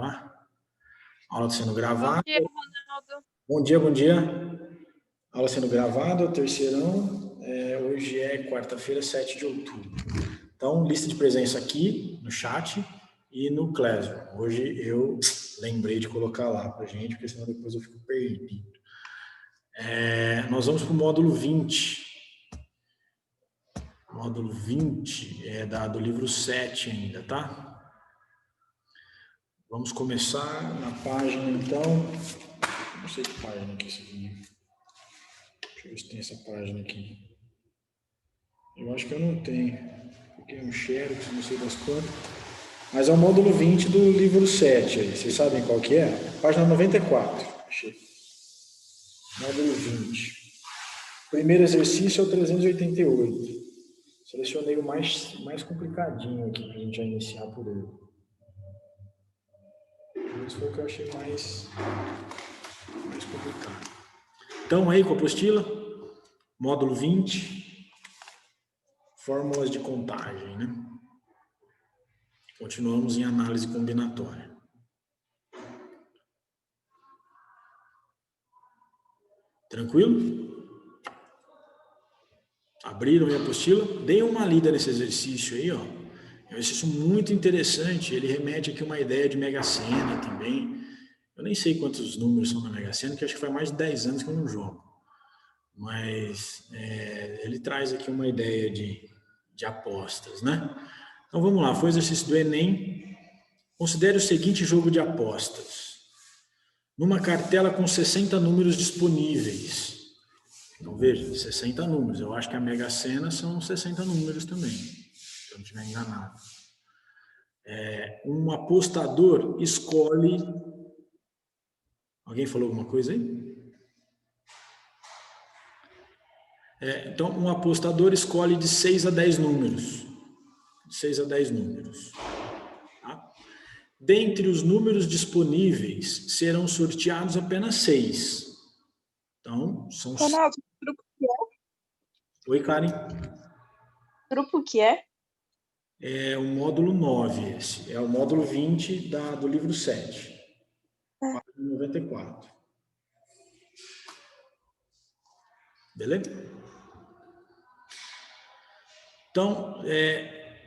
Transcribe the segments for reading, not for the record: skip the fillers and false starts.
lá. Aula sendo gravada. Bom dia, Ronaldo. Bom dia, bom dia. Aula sendo gravada, terceirão. Hoje é quarta-feira, 7 de outubro. Então, lista de presença aqui no chat e no Classroom. Hoje eu lembrei de colocar lá pra gente, porque senão depois eu fico perdido. Nós vamos para o módulo 20. Módulo 20 é do livro 7 ainda, tá? Vamos começar na página, então... Não sei que página que é essa aqui. Deixa eu ver se tem essa página aqui. Eu acho que eu não tenho. Porque é um xerox, não sei das quantas. Mas é o módulo 20 do livro 7 aí. Vocês sabem qual que é? Página 94. Achei. Módulo 20. Primeiro exercício é o 388. Selecionei o mais complicadinho aqui para a gente já iniciar por ele. Esse foi o que eu achei mais complicado. Então, aí com a apostila, módulo 20, fórmulas de contagem, né? Continuamos em análise combinatória. Tranquilo? Abriram a apostila? Deem uma lida nesse exercício aí, ó. É um exercício muito interessante, ele remete aqui a uma ideia de Mega Sena também. Eu nem sei quantos números são na Mega Sena, que acho que faz mais de 10 anos que eu não jogo. Mas ele traz aqui uma ideia de apostas, né? Então vamos lá, foi o exercício do Enem. Considere o seguinte jogo de apostas. Numa cartela com 60 números disponíveis. Então veja, 60 números. Eu acho que a Mega Sena são 60 números também, se eu não estiver enganado. Um apostador escolhe... Alguém falou alguma coisa aí? Então, um apostador escolhe de 6 a 10 números. 6 a 10 números. Tá? Dentre os números disponíveis, serão sorteados apenas 6. Então, são... Ronaldo, que grupo que é? Oi, Karen. Grupo que é? É o módulo 9 esse. É o módulo 20 do livro 7. Página 94. Beleza? Então,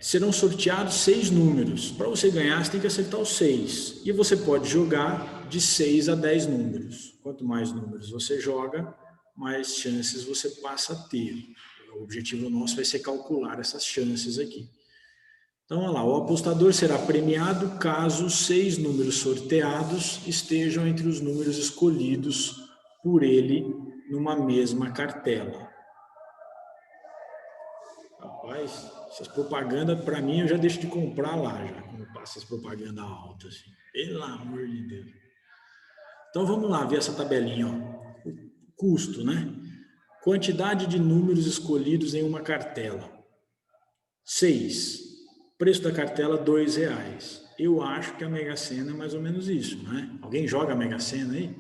serão sorteados 6 números. Para você ganhar, você tem que acertar os 6. E você pode jogar de 6 a 10 números. Quanto mais números você joga, mais chances você passa a ter. O objetivo nosso vai ser calcular essas chances aqui. Então, olha lá, o apostador será premiado caso 6 números sorteados estejam entre os números escolhidos por ele numa mesma cartela. Rapaz, essas propagandas, para mim, eu já deixo de comprar lá, já, quando passa essas propagandas altas. Assim. Pelo amor de Deus. Então, vamos lá ver essa tabelinha. Ó. O custo, né? Quantidade de números escolhidos em uma cartela. 6. Preço da cartela, R$2. Eu acho que a Mega Sena é mais ou menos isso, né? Alguém joga a Mega Sena aí?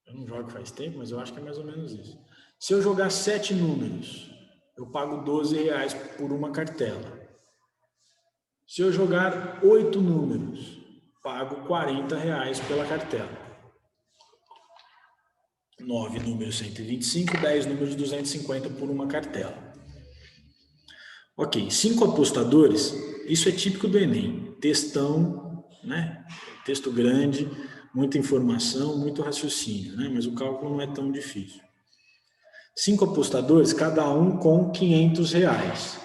Eu não jogo faz tempo, mas eu acho que é mais ou menos isso. Se eu jogar 7 números, eu pago R$12 por uma cartela. Se eu jogar 8 números, pago R$40 pela cartela. 9 números, 125, 10 números, 250 por uma cartela. Ok, 5 apostadores, isso é típico do Enem. Textão, né? Texto grande, muita informação, muito raciocínio, né? Mas o cálculo não é tão difícil. 5 apostadores, cada um com R$500.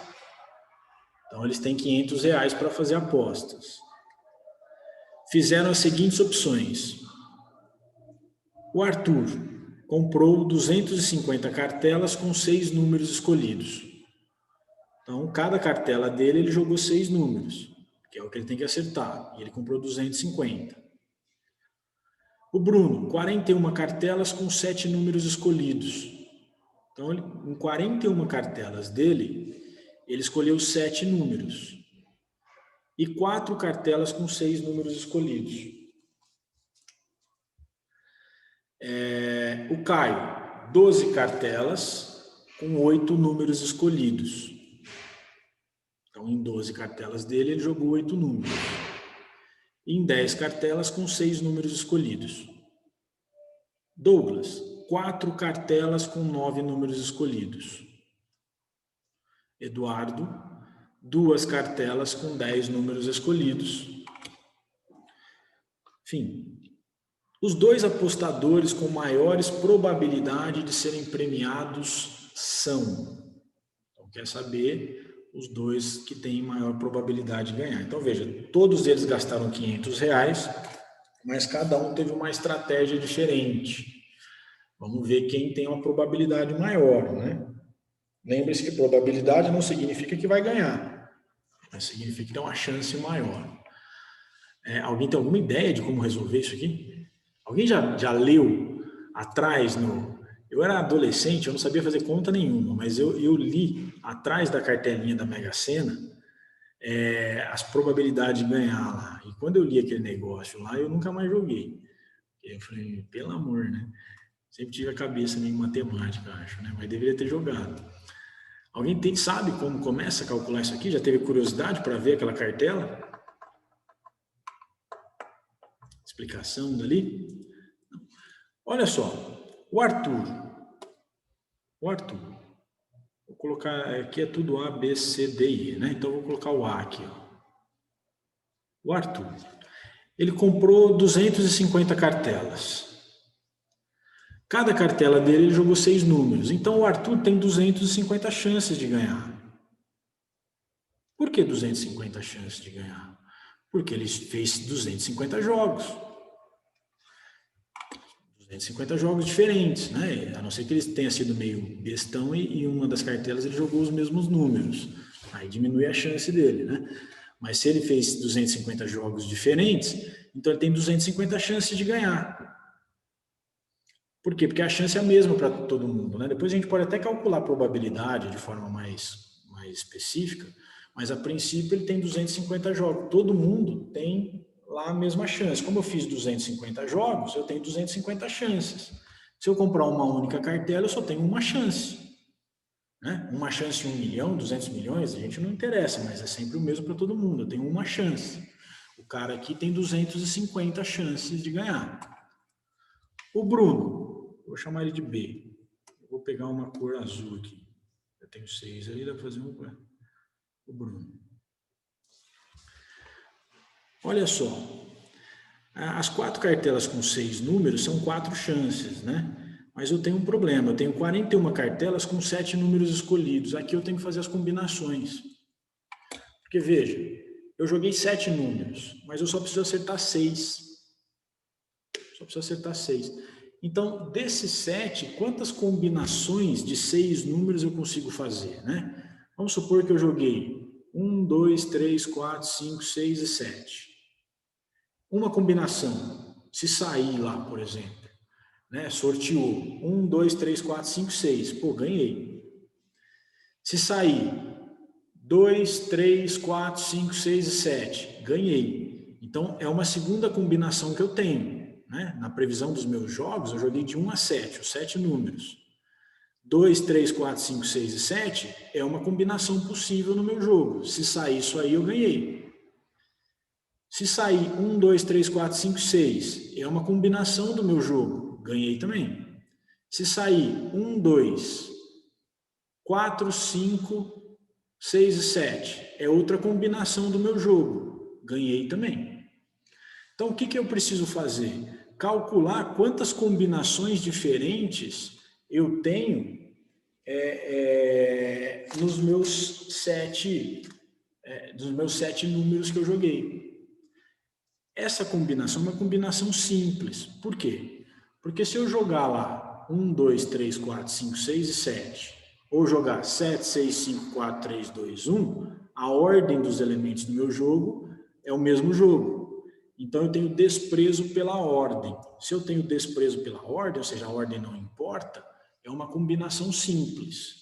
Então, eles têm R$500 para fazer apostas. Fizeram as seguintes opções. O Arthur comprou 250 cartelas com 6 números escolhidos. Então, cada cartela dele, ele jogou 6 números, que é o que ele tem que acertar. E ele comprou 250. O Bruno, 41 cartelas com 7 números escolhidos. Então, em 41 cartelas dele, ele escolheu 7 números. E 4 cartelas com 6 números escolhidos. O Caio, 12 cartelas com 8 números escolhidos. Então, em 12 cartelas dele, ele jogou 8 números. Em 10 cartelas com 6 números escolhidos. Douglas, 4 cartelas com 9 números escolhidos. Eduardo, 2 cartelas com 10 números escolhidos. Enfim, os 2 apostadores com maiores probabilidade de serem premiados são. Então, quer saber os 2 que têm maior probabilidade de ganhar. Então, veja, todos eles gastaram R$500, mas cada um teve uma estratégia diferente. Vamos ver quem tem uma probabilidade maior, né? Lembre-se que probabilidade não significa que vai ganhar, mas significa que tem uma chance maior. Alguém tem alguma ideia de como resolver isso aqui? Alguém já leu atrás no... Eu era adolescente, eu não sabia fazer conta nenhuma, mas eu li atrás da cartelinha da Mega Sena as probabilidades de ganhar lá. E quando eu li aquele negócio lá, eu nunca mais joguei. Eu falei, pelo amor, né? Sempre tive a cabeça meio matemática, acho, né? Mas deveria ter jogado. Alguém sabe como começa a calcular isso aqui? Já teve curiosidade para ver aquela cartela? Explicação dali? Olha só, o Arthur. Vou colocar, aqui é tudo A, B, C, D, I, né? Então, vou colocar o A aqui. Ó. O Arthur, ele comprou 250 cartelas. Cada cartela dele, ele jogou 6 números. Então, o Arthur tem 250 chances de ganhar. Por que 250 chances de ganhar? Porque ele fez 250 jogos. 250 jogos diferentes, né? A não ser que ele tenha sido meio bestão e uma das cartelas ele jogou os mesmos números. Aí diminui a chance dele, né? Mas se ele fez 250 jogos diferentes, então ele tem 250 chances de ganhar. Por quê? Porque a chance é a mesma para todo mundo, né? Depois a gente pode até calcular a probabilidade de forma mais específica, mas a princípio ele tem 250 jogos. Todo mundo tem lá a mesma chance. Como eu fiz 250 jogos, eu tenho 250 chances. Se eu comprar uma única cartela, eu só tenho uma chance. Né? Uma chance em 1 milhão, 200 milhões, a gente não interessa, mas é sempre o mesmo para todo mundo. Eu tenho uma chance. O cara aqui tem 250 chances de ganhar. O Bruno, vou chamar ele de B. Eu vou pegar uma cor azul aqui. Eu tenho 6 ali, dá para fazer um... O Bruno. Olha só, as 4 cartelas com 6 números são 4 chances, né? Mas eu tenho um problema, eu tenho 41 cartelas com 7 números escolhidos. Aqui eu tenho que fazer as combinações. Porque, veja, eu joguei 7 números, mas eu só preciso acertar 6. Só preciso acertar 6. Então, desses 7, quantas combinações de 6 números eu consigo fazer, né? Vamos supor que eu joguei 1, 2, 3, 4, 5, 6 e 7. Uma combinação, se sair lá, por exemplo, né, sorteou 1, 2, 3, 4, 5, 6, pô, ganhei. Se sair 2, 3, 4, 5, 6 e 7, ganhei. Então, é uma segunda combinação que eu tenho. Né? Na previsão dos meus jogos, eu joguei de 1 a 7, os 7 números. 2, 3, 4, 5, 6 e 7 é uma combinação possível no meu jogo. Se sair isso aí, eu ganhei. Se sair 1, 2, 3, 4, 5, 6, é uma combinação do meu jogo. Ganhei também. Se sair 1, 2, 4, 5, 6 e 7, é outra combinação do meu jogo. Ganhei também. Então, o que eu preciso fazer? Calcular quantas combinações diferentes eu tenho nos meus 7 números que eu joguei. Essa combinação é uma combinação simples. Por quê? Porque se eu jogar lá 1, 2, 3, 4, 5, 6 e 7, ou jogar 7, 6, 5, 4, 3, 2, 1, a ordem dos elementos do meu jogo é o mesmo jogo. Então eu tenho desprezo pela ordem. Se eu tenho desprezo pela ordem, ou seja, a ordem não importa, é uma combinação simples.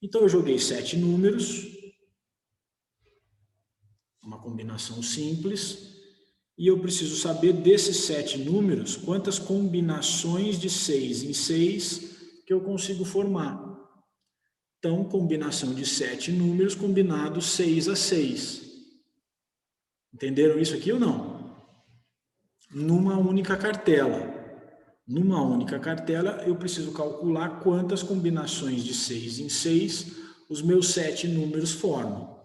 Então eu joguei 7 números, uma combinação simples, e eu preciso saber desses 7 números, quantas combinações de 6 em 6 que eu consigo formar. Então, combinação de 7 números combinados 6 a 6. Entenderam isso aqui ou não? Numa única cartela. Numa única cartela, eu preciso calcular quantas combinações de 6 em 6 os meus 7 números formam.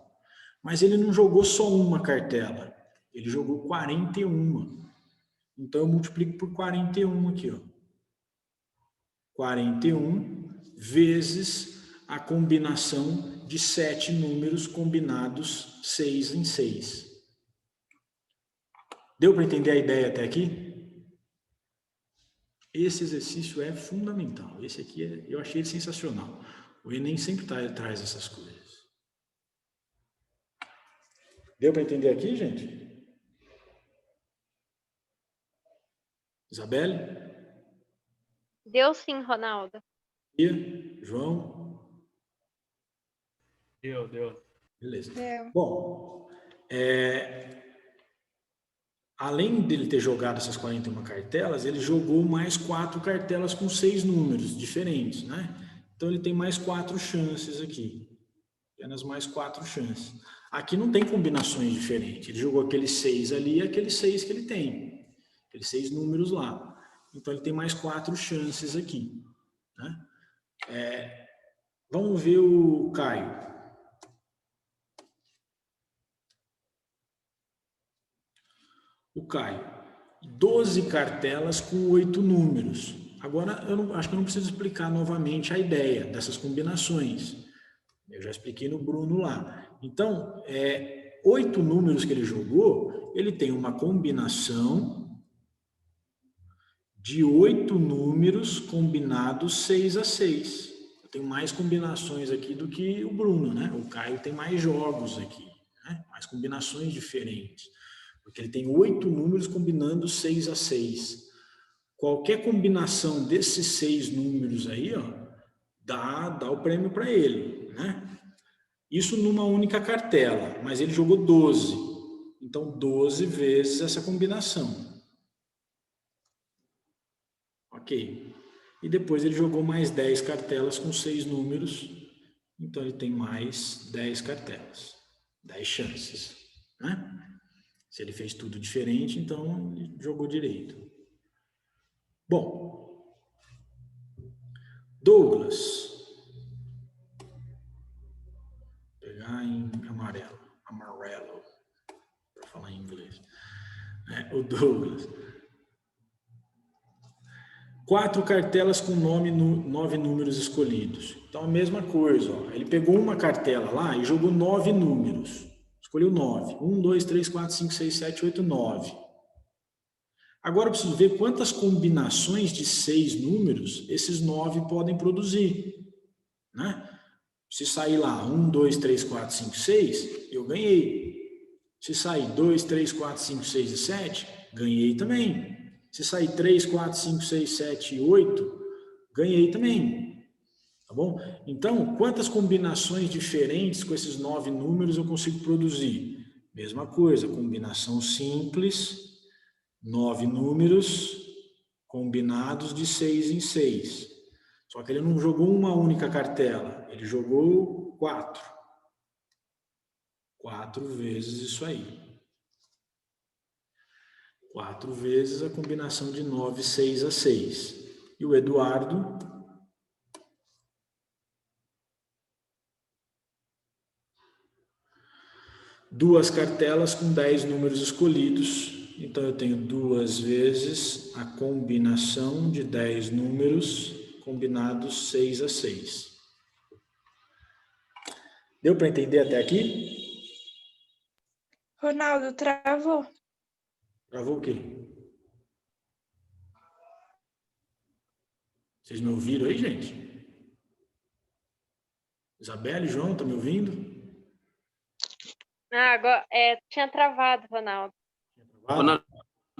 Mas ele não jogou só uma cartela, ele jogou 41. Então, eu multiplico por 41 aqui, ó. 41 vezes a combinação de 7 números combinados 6 em 6. Deu para entender a ideia até aqui? Esse exercício é fundamental. Esse aqui eu achei ele sensacional. O Enem sempre traz essas coisas. Deu para entender aqui, gente? Isabelle? Deu sim, Ronaldo. João? Deu. Beleza. Deu. Bom, além dele ter jogado essas 41 cartelas, ele jogou mais 4 cartelas com 6 números diferentes, né? Então ele tem mais 4 chances aqui. Apenas mais 4 chances. Aqui não tem combinações diferentes. Ele jogou aquele 6 ali e aquele 6 que ele tem. Aqueles 6 números lá. Então ele tem mais 4 chances aqui, né? Vamos ver o Caio. O Caio, 12 cartelas com 8 números. Agora, acho que eu não preciso explicar novamente a ideia dessas combinações. Eu já expliquei no Bruno lá. Então, 8 números que ele jogou, ele tem uma combinação de 8 números combinados 6 a 6. Eu tenho mais combinações aqui do que o Bruno, né? O Caio tem mais jogos aqui, né? Mais combinações diferentes. Porque ele tem 8 números combinando 6 a 6. Qualquer combinação desses 6 números aí, ó, dá o prêmio para ele, né? Isso numa única cartela, mas ele jogou 12. Então, 12 vezes essa combinação. Ok. E depois ele jogou mais 10 cartelas com 6 números. Então, ele tem mais 10 cartelas. 10 chances, né? Se ele fez tudo diferente, então ele jogou direito. Bom, Douglas. Vou pegar em amarelo, para falar em inglês. O Douglas. 4 cartelas com 9 números escolhidos. Então, a mesma coisa. Ó. Ele pegou uma cartela lá e jogou 9 números. Escolheu 9. 1, 2, 3, 4, 5, 6, 7, 8, 9. Agora eu preciso ver quantas combinações de 6 números esses 9 podem produzir. Né? Se sair lá 1, 2, 3, 4, 5, 6, eu ganhei. Se sair 2, 3, 4, 5, 6 e 7, ganhei também. Se sair 3, 4, 5, 6, 7 e 8, ganhei também. Tá bom? Então, quantas combinações diferentes com esses 9 números eu consigo produzir? Mesma coisa, combinação simples, 9 números combinados de 6 em 6. Só que ele não jogou uma única cartela, ele jogou 4. 4 vezes isso aí. 4 vezes a combinação de 9, 6 a 6. E o Eduardo, duas cartelas com 10 números escolhidos. Então, eu tenho 2 vezes a combinação de 10 números combinados 6 a 6. Deu para entender até aqui? Ronaldo, travou. Travou o quê? Vocês me ouviram aí, gente? Isabelle, João, tá me ouvindo? Agora, tinha travado, Ronaldo. Ronaldo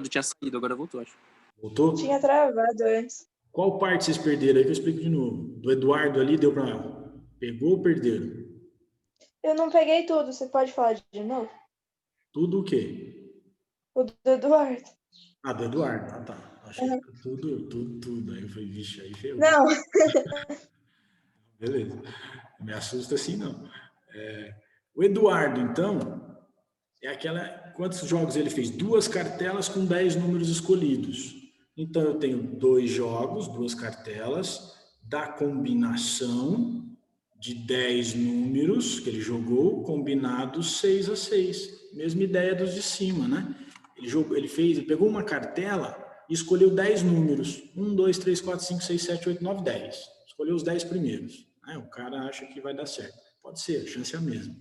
tinha saído, agora voltou, acho. Voltou? Tinha travado antes. Qual parte vocês perderam aí que eu explico de novo? Do Eduardo ali, deu para... Pegou ou perderam? Eu não peguei tudo, você pode falar de novo? Tudo o quê? O do Eduardo. Ah, do Eduardo. Ah, tá. Achei que era tudo. Aí eu falei, vixe, aí ferrou. Não. Beleza. Não me assusta assim, não. O Eduardo, então, é aquela... Quantos jogos ele fez? 2 cartelas com 10 números escolhidos. Então, eu tenho 2 jogos, 2 cartelas, da combinação de 10 números que ele jogou, combinados 6 a 6. Mesma ideia dos de cima, né? Ele pegou uma cartela e escolheu 10 números. 1, 2, 3, 4, 5, 6, 7, 8, 9, 10. Escolheu os 10 primeiros. O cara acha que vai dar certo. Pode ser, a chance é a mesma.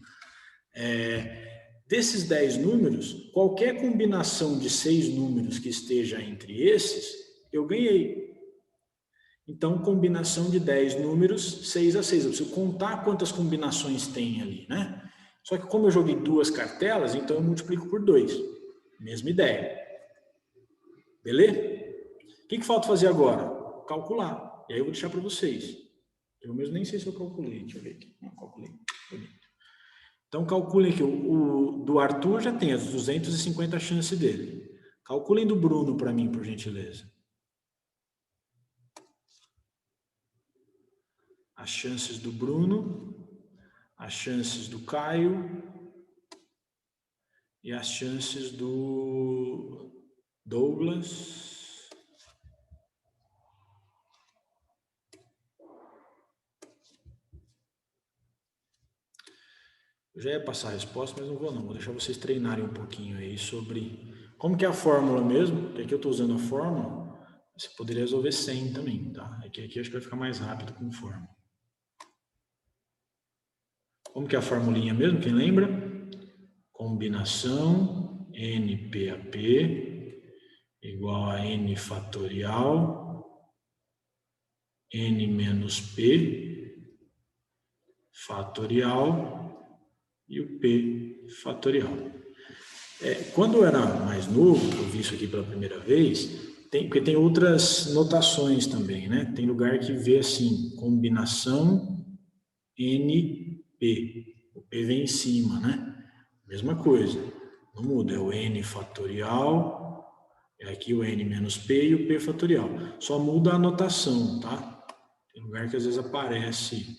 Desses 10 números, qualquer combinação de 6 números que esteja entre esses, eu ganhei. Então, combinação de 10 números, 6 a 6. Eu preciso contar quantas combinações tem ali, né? Só que como eu joguei 2 cartelas, então eu multiplico por 2. Mesma ideia. Beleza? O que falta fazer agora? Calcular. E aí eu vou deixar para vocês. Eu mesmo nem sei se eu calculei. Deixa eu ver aqui. Não, calculei. Então, calculem aqui. O do Arthur já tem as 250 chances dele. Calculem do Bruno para mim, por gentileza. As chances do Bruno, as chances do Caio e as chances do Douglas. Eu já ia passar a resposta, mas não vou não. Vou deixar vocês treinarem um pouquinho aí sobre como que é a fórmula mesmo, porque aqui eu estou usando a fórmula, você poderia resolver 100 também, tá? Aqui acho que vai ficar mais rápido com fórmula. Como que é a formulinha mesmo, quem lembra? Combinação NPAP igual a N fatorial N menos P fatorial e o P fatorial. Quando eu era mais novo, eu vi isso aqui pela primeira vez, porque tem outras notações também, né? Tem lugar que vê assim, combinação NP. O P vem em cima, né? Mesma coisa. Não muda, é o N fatorial, é aqui o N menos P e o P fatorial. Só muda a notação, tá? Tem lugar que às vezes aparece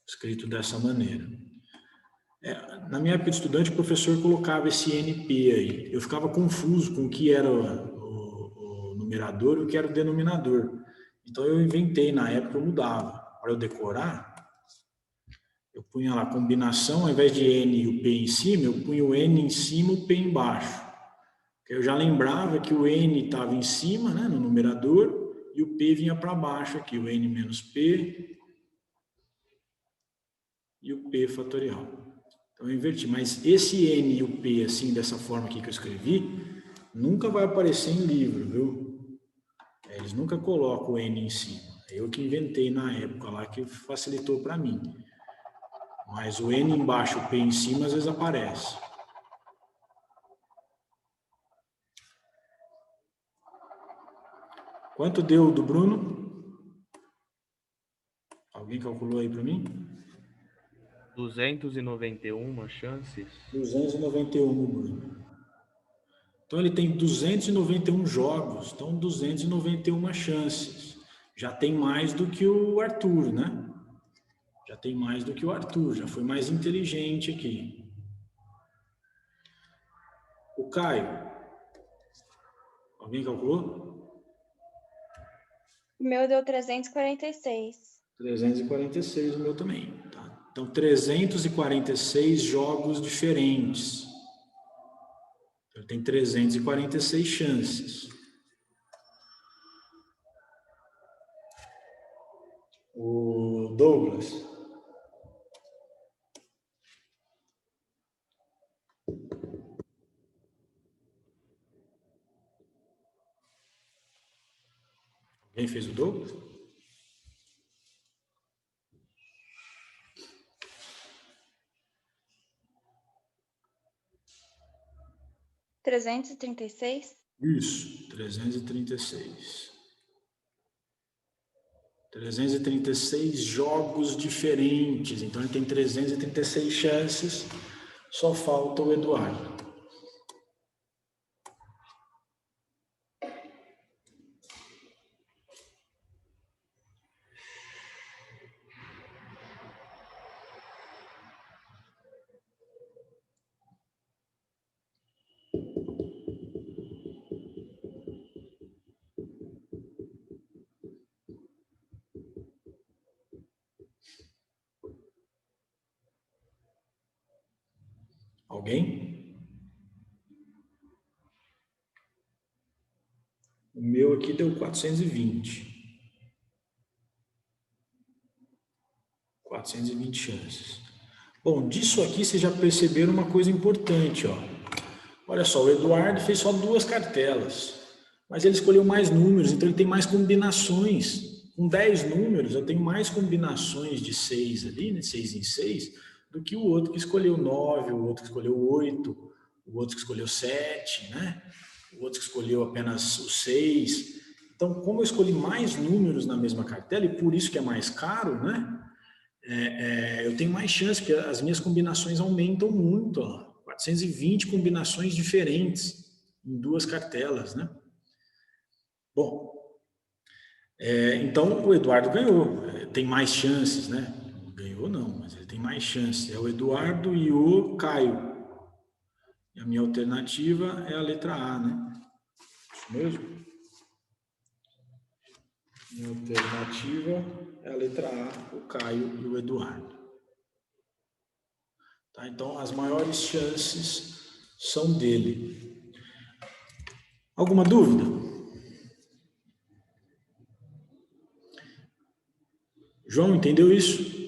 escrito dessa maneira. Na minha época de estudante, o professor colocava esse NP aí. Eu ficava confuso com o que era o numerador e o que era o denominador. Então, eu inventei, na época, eu mudava. Para eu decorar, eu punha lá combinação, ao invés de N e o P em cima, eu punha o N em cima e o P embaixo. Eu já lembrava que o N estava em cima, né, no numerador, e o P vinha para baixo aqui, o N menos P e o P fatorial. Então, eu inverti. Mas esse N e o P, assim, dessa forma aqui que eu escrevi, nunca vai aparecer em livro, viu? Eles nunca colocam o N em cima. Eu que inventei na época lá, que facilitou para mim. Mas o N embaixo, o P em cima, às vezes aparece. Quanto deu do Bruno? Alguém calculou aí para mim? 291 chances. 291 no Bruno. Então, ele tem 291 jogos, então 291 chances. Já tem mais do que o Arthur, né? Já tem mais do que o Arthur, já foi mais inteligente aqui. O Caio. Alguém calculou? O meu deu 346. 346 o meu também. Tá? Então, 346 jogos diferentes. Ele tem 346 chances. O Douglas. Alguém fez o Douglas? $336? Isso, 336. 336 jogos diferentes. Então, ele tem 336 chances. Só falta o Eduardo. Alguém? O meu aqui deu 420. 420 chances. Bom, disso aqui vocês já perceberam uma coisa importante, ó. Olha só, o Eduardo fez só 2 cartelas, mas ele escolheu mais números, então ele tem mais combinações. Com 10 números, eu tenho mais combinações de 6 ali, né, 6 em 6, do que o outro que escolheu 9, o outro que escolheu 8, o outro que escolheu 7, né? O outro que escolheu apenas o 6. Então, como eu escolhi mais números na mesma cartela, e por isso que é mais caro, né? Eu tenho mais chance, porque as minhas combinações aumentam muito, ó. 420 combinações diferentes em 2 cartelas, né? Bom, então o Eduardo ganhou, tem mais chances, né? Ganhou não, mas ele tem mais chances. É o Eduardo e o Caio. E a minha alternativa é a letra A, né? Isso mesmo? Minha alternativa é a letra A, o Caio e o Eduardo. Tá? Então, as maiores chances são dele. Alguma dúvida? João, entendeu isso?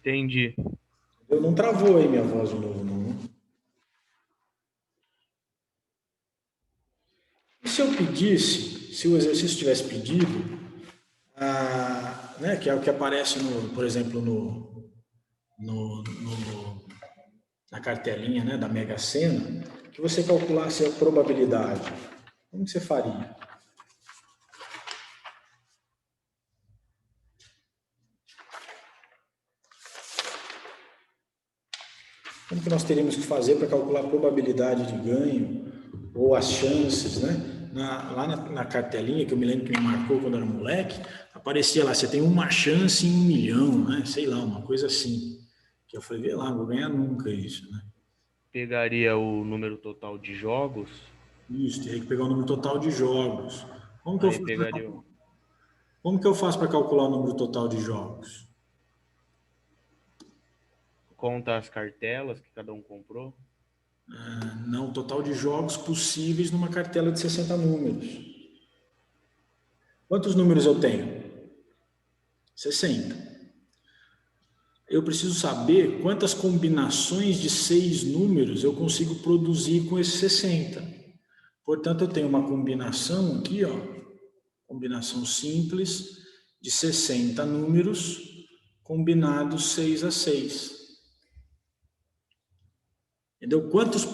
Entendi. Eu não travou aí minha voz de novo, não. E se eu pedisse, se o exercício tivesse pedido, né, que é o que aparece, por exemplo, na cartelinha, né, da Mega Sena, que você calculasse a probabilidade, como que você faria? Como que nós teríamos que fazer para calcular a probabilidade de ganho ou as chances, né? Lá na cartelinha, que eu me lembro que me marcou quando era moleque, aparecia lá, você tem uma chance em 1 milhão, né? Sei lá, uma coisa assim. Que eu falei, vê lá, não vou ganhar nunca isso, né? Pegaria o número total de jogos, Isso, teria que pegar o número total de jogos. Como que eu aí faço pegaria, para calcular o número total de jogos? conta as cartelas que cada um comprou. Não, total de jogos possíveis numa cartela de 60 números. Quantos números eu tenho? 60. Eu preciso saber quantas combinações de 6 números eu consigo produzir com esses 60. Portanto, eu tenho uma combinação aqui, ó, combinação simples de 60 números combinados 6 a 6. Entendeu? Quantos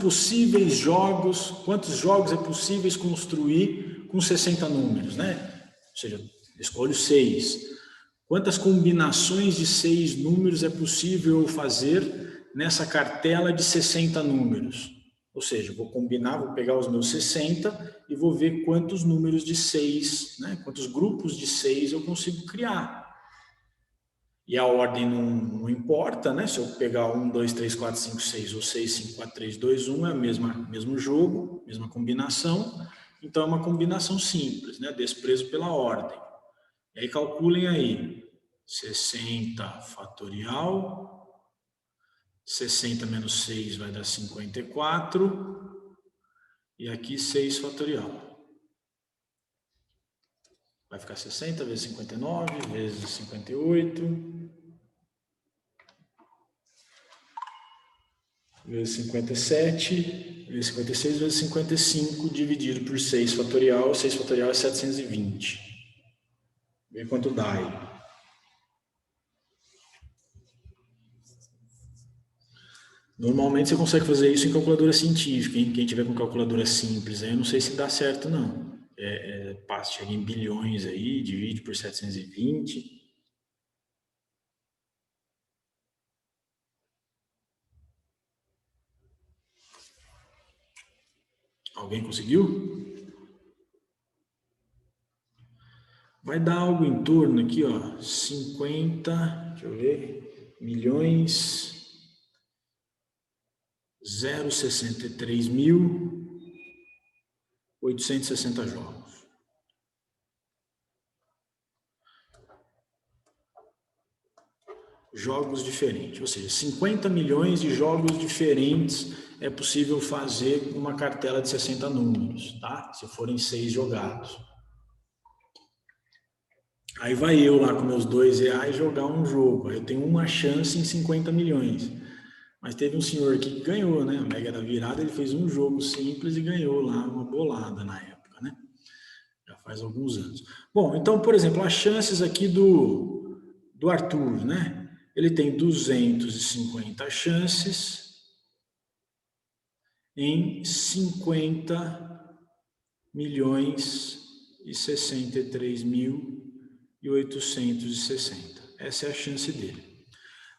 jogos é possível construir com 60 números, né? Ou seja, escolho 6. Quantas combinações de 6 números é possível fazer nessa cartela de 60 números? Ou seja, vou combinar, vou pegar os meus 60 e vou ver quantos números de 6, né? Quantos grupos de 6 eu consigo criar. E a ordem não importa, né? Se eu pegar 1, 2, 3, 4, 5, 6 ou 6, 5, 4, 3, 2, 1, é o mesmo jogo, mesma combinação. Então, é uma combinação simples, né? Desprezo pela ordem. E aí, calculem aí. 60 fatorial. 60 menos 6 vai dar 54. E aqui 6 fatorial. Vai ficar 60 vezes 59, vezes 58, vezes 57, vezes 56, vezes 55, dividido por 6 fatorial. 6 fatorial é 720. Vê quanto dá aí. Normalmente você consegue fazer isso em calculadora científica, hein? Quem tiver com calculadora simples aí, eu não sei se dá certo, não. Chega em bilhões aí, divide por 720. Alguém conseguiu? Vai dar algo em torno aqui, ó, 50, deixa eu ver, milhões, 0,63.860 jogos. jogos diferentes, ou seja, 50 milhões de jogos diferentes é possível fazer uma cartela de 60 números, tá? Se forem 6 jogados. Aí vai eu lá com meus R$2 jogar um jogo, aí eu tenho uma chance em 50 milhões. Mas teve um senhor aqui que ganhou, né? A Mega da Virada, ele fez um jogo simples e ganhou lá uma bolada na época, né? Já faz alguns anos. Bom, então, por exemplo, as chances aqui do Arthur, né? Ele tem 250 chances em 50 milhões e 63.860. Essa é a chance dele.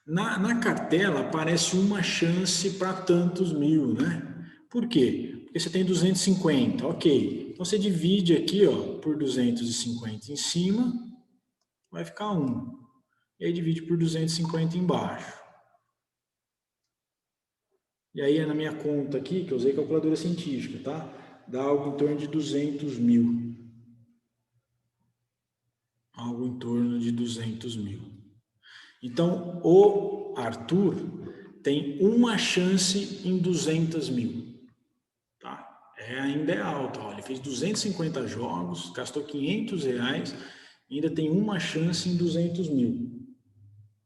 Na cartela aparece uma chance para tantos mil, né? Por quê? Porque você tem 250, ok. Então você divide aqui, ó, por 250 em cima, vai ficar 1. E aí divide por 250 embaixo. E aí é na minha conta aqui, que eu usei calculadora científica, tá? Dá algo em torno de 200 mil. Algo em torno de 200 mil. Então, o Arthur tem uma chance em 200 mil. Tá? Ainda é alta. Ó. Ele fez 250 jogos, gastou R$500 e ainda tem uma chance em 200 mil.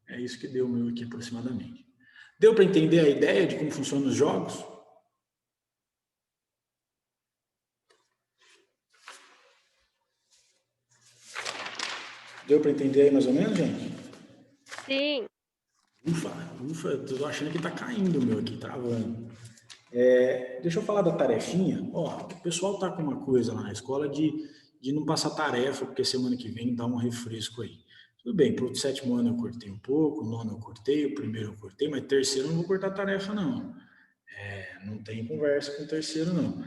É isso que deu o meu aqui aproximadamente. Deu para entender a ideia de como funcionam os jogos? Deu para entender aí mais ou menos, gente? Sim. Ufa, tô achando que tá caindo o meu aqui, travando. Deixa eu falar da tarefinha. Ó, o pessoal tá com uma coisa lá na escola de não passar tarefa, porque semana que vem dá um refresco aí. Tudo bem, pro 7º ano eu cortei um pouco, o 9º eu cortei, o 1º eu cortei, mas 3º eu não vou cortar tarefa, não. Não tem conversa com o 3º, não.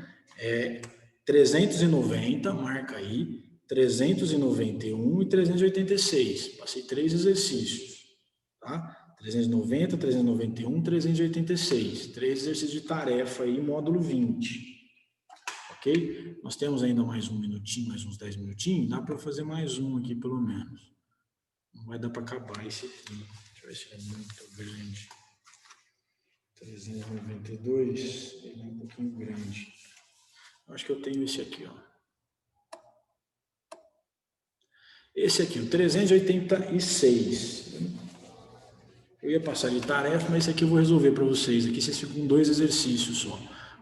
390, marca aí, 391 e 386. Passei 3 exercícios, tá? 390, 391, 386. 3 exercícios de tarefa aí, módulo 20. Ok? Nós temos ainda mais um minutinho, mais uns 10 minutinhos. Dá para fazer mais um aqui, pelo menos. Não vai dar para acabar esse aqui. Deixa eu ver se é muito grande. 392, ele é um pouquinho grande. Acho que eu tenho esse aqui, ó. Esse aqui, o 386. Eu ia passar de tarefa, mas esse aqui eu vou resolver para vocês. Aqui vocês ficam com 2 exercícios só.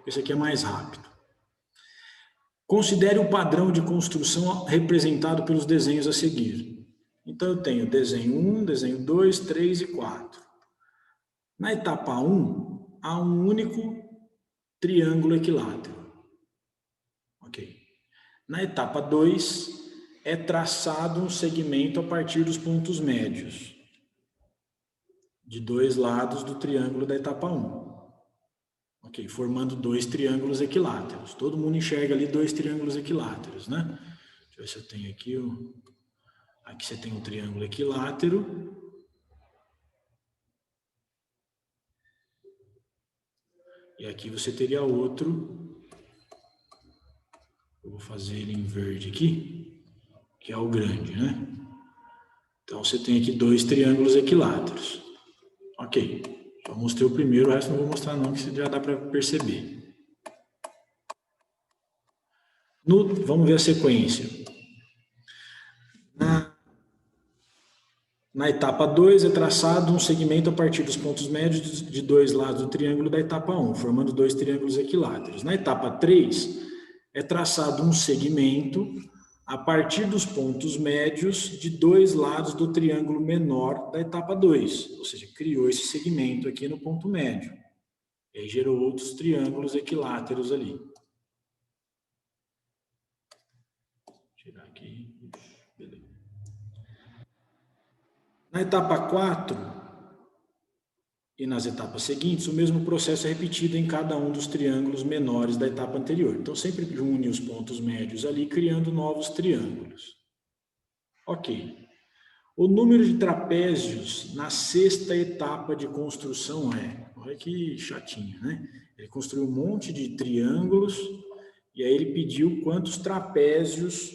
Esse aqui é mais rápido. Considere o padrão de construção representado pelos desenhos a seguir. Então, eu tenho desenho 1, desenho 2, 3 e 4. Na etapa 1, há um único triângulo equilátero. Ok. Na etapa 2, é traçado um segmento a partir dos pontos médios de 2 lados do triângulo da etapa 1. Ok, formando 2 triângulos equiláteros. Todo mundo enxerga ali 2 triângulos equiláteros, né? Deixa eu ver se eu tenho aqui. Aqui você tem um triângulo equilátero. E aqui você teria outro. Eu vou fazer ele em verde aqui, que é o grande, né? Então você tem aqui 2 triângulos equiláteros. Ok, só mostrei o primeiro, o resto não vou mostrar não, que já dá para perceber. Vamos ver a sequência. Na etapa 2 é traçado um segmento a partir dos pontos médios de 2 lados do triângulo da etapa 1, formando 2 triângulos equiláteros. Na etapa 3 é traçado um segmento a partir dos pontos médios de 2 lados do triângulo menor da etapa 2, ou seja, criou esse segmento aqui no ponto médio. E aí gerou outros triângulos equiláteros ali. Vou tirar aqui. Beleza. Na etapa 4 e nas etapas seguintes, o mesmo processo é repetido em cada um dos triângulos menores da etapa anterior. Então, sempre une os pontos médios ali, criando novos triângulos. Ok. O número de trapézios na 6ª etapa de construção olha que chatinho, né? Ele construiu um monte de triângulos e aí ele pediu quantos trapézios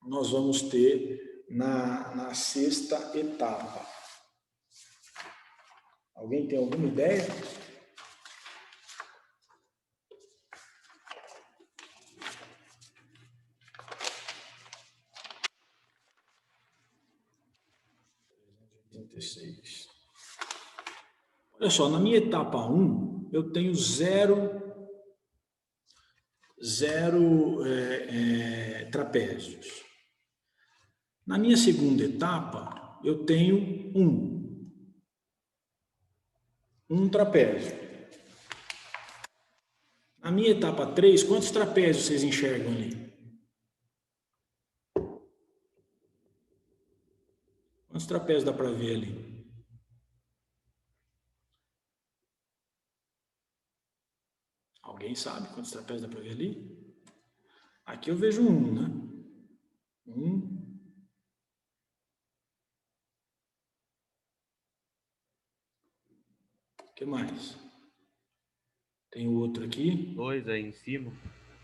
nós vamos ter na 6ª etapa. Alguém tem alguma ideia? Olha só, na minha etapa 1, eu tenho zero trapézios. Na minha segunda etapa, eu tenho um trapézio. Na minha etapa 3, quantos trapézios vocês enxergam ali? Quantos trapézios dá para ver ali? Alguém sabe quantos trapézios dá para ver ali? Aqui eu vejo né? O que mais? Tem outro aqui. 2 aí em cima.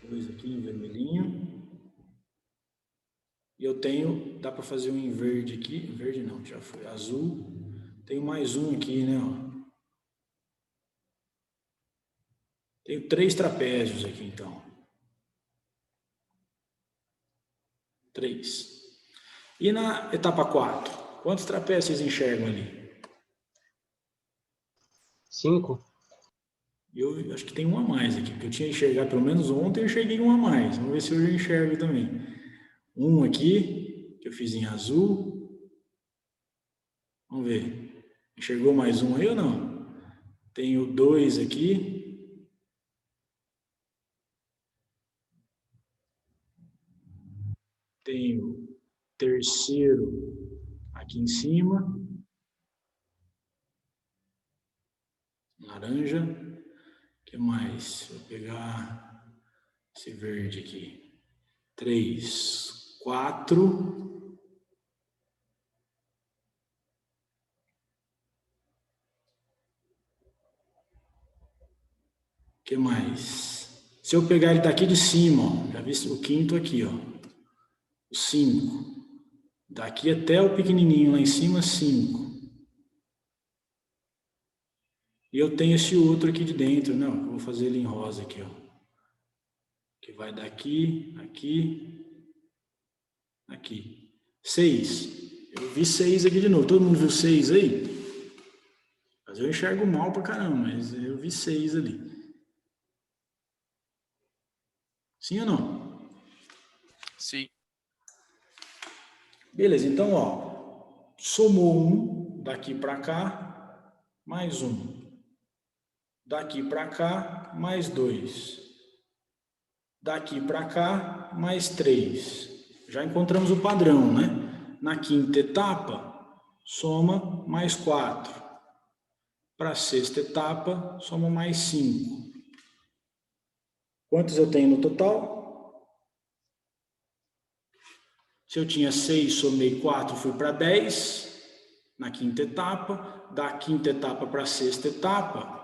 2 aqui em vermelhinho. E eu tenho, dá para fazer um em verde aqui. Verde não, já foi azul. Tenho mais um aqui, né? Ó. Tenho 3 trapézios aqui, então. 3. E na etapa 4, quantos trapézios vocês enxergam ali? 5. Eu acho que tem um a mais aqui, porque eu tinha enxergado, pelo menos ontem eu enxerguei um a mais. Vamos ver se hoje eu enxergo também. Um aqui, que eu fiz em azul. Vamos ver. Enxergou mais um aí ou não? Tenho 2 aqui. Tenho terceiro aqui em cima. Laranja. O que mais? Vou pegar esse verde aqui. 3, 4. O que mais? Se eu pegar ele daqui de cima, ó, já vi o quinto aqui, ó. O 5. Daqui até o pequenininho lá em cima, 5. E eu tenho esse outro aqui de dentro, né? Eu vou fazer ele em rosa aqui, ó. Que vai daqui, aqui. 6. Eu vi 6 aqui de novo. Todo mundo viu 6 aí? Mas eu enxergo mal pra caramba, mas eu vi 6 ali. Sim ou não? Sim. Beleza, então, ó. Somou 1 daqui pra cá, mais 1. Daqui para cá, mais 2. Daqui para cá, mais 3. Já encontramos o padrão, né? Na quinta etapa, soma mais 4. Para a sexta etapa, soma mais 5. Quantos eu tenho no total? Se eu tinha 6, somei 4, fui para 10. Na quinta etapa. Da quinta etapa para a sexta etapa,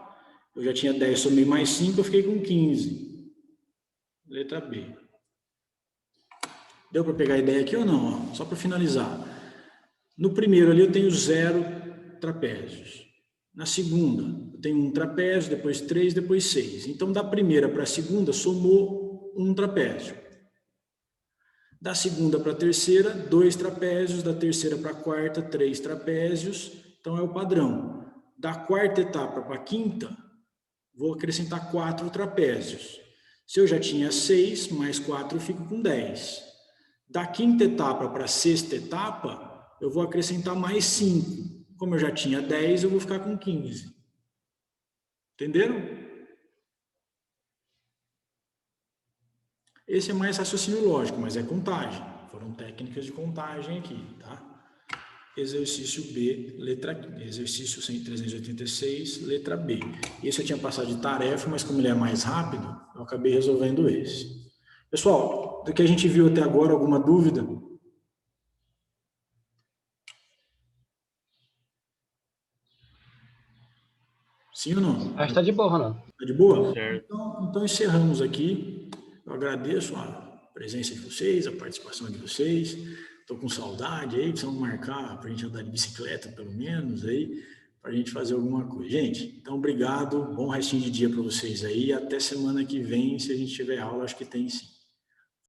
eu já tinha 10, somei mais 5, eu fiquei com 15. Letra B. Deu para pegar a ideia aqui ou não? Ó, só para finalizar. No primeiro ali eu tenho 0 trapézios. Na segunda, eu tenho 1 trapézio, depois 3, depois 6. Então, da primeira para a segunda, somou 1 trapézio. Da segunda para a terceira, 2 trapézios. Da terceira para a quarta, 3 trapézios. Então, é o padrão. Da quarta etapa para a quinta, vou acrescentar 4 trapézios. Se eu já tinha 6, mais 4 eu fico com 10. Da quinta etapa para a sexta etapa, eu vou acrescentar mais 5. Como eu já tinha 10, eu vou ficar com 15. Entenderam? Esse é mais raciocínio lógico, mas é contagem. Foram técnicas de contagem aqui, tá? Exercício B, letra exercício 386, letra B. Esse eu tinha passado de tarefa, mas como ele é mais rápido, eu acabei resolvendo esse. Pessoal, do que a gente viu até agora, alguma dúvida? Sim ou não? Acho que está de boa, Ronaldo. Está de boa? Certo. Então encerramos aqui. Eu agradeço a presença de vocês, a participação de vocês. Estou com saudade aí, precisamos marcar para a gente andar de bicicleta, pelo menos, aí, para a gente fazer alguma coisa. Gente, então obrigado, bom restinho de dia para vocês aí, até semana que vem, se a gente tiver aula, acho que tem sim.